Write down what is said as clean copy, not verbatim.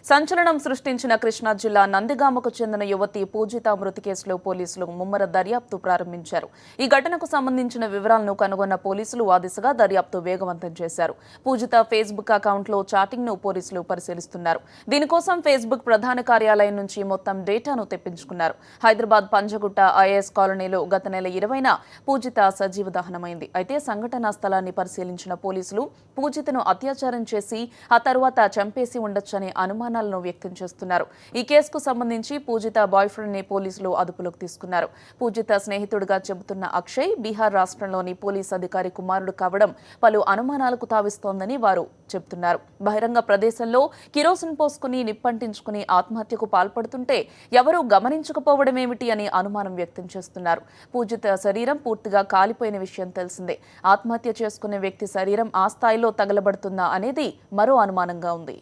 సంచలనం సృష్టించిన కృష్ణా జిల్లా నందిగామకు చెందిన యువతి పూజిత మృతి కేసులో పోలీసులు ముమ్మర దర్యాప్తు ప్రారంభించారు. ఈ ఘటనకు సంబంధించిన వివరాలను కనుగొన్న పోలీసులు ఆ దిశగా దర్యాప్తు వేగవంతం చేశారు. పూజిత ఫేస్బుక్ అకౌంట్లో చాటింగ్ ను పోలీసులు పరిశీలిస్తున్నారు. దీనికోసం ఫేస్బుక్ ప్రధాన కార్యాలయం నుంచి మొత్తం డేటాను తెప్పించుకున్నారు. హైదరాబాద్ పంజగుట్ట ఐఏఎస్ కాలనీలో గత నెల 20న పూజిత సజీవ దహనమైంది. అయితే సంఘటనా స్థలాన్ని పరిశీలించిన పోలీసులు పూజితను అత్యాచారం చేసి ఆ తర్వాత చంపేసి ఉండొచ్చనే అనుమానాలను వ్యక్తం చేస్తున్నారు. ఈ కేసుకు సంబంధించి పూజిత బాయ్ ఫ్రెండ్ ని పోలీసులు అదుపులోకి తీసుకున్నారు. పూజిత స్నేహితుడిగా చెబుతున్న అక్షయ్ బీహార్ రాష్ట్రంలోని పోలీస్ అధికారి కుమారుడు కావడం పలు అనుమానాలకు తావిస్తోందని వారు చెబుతున్నారు. బహిరంగ ప్రదేశంలో కిరోసిన్ పోసుకుని నిప్పంటించుకుని ఆత్మహత్యకు పాల్పడుతుంటే ఎవరూ గమనించకపోవడమేమిటి అని అనుమానం వ్యక్తం చేస్తున్నారు. పూజిత శరీరం పూర్తిగా కాలిపోయిన విషయం తెలిసిందే. ఆత్మహత్య చేసుకునే వ్యక్తి శరీరం ఆ స్థాయిలో తగలబడుతుందా అనేది మరో అనుమానంగా ఉంది.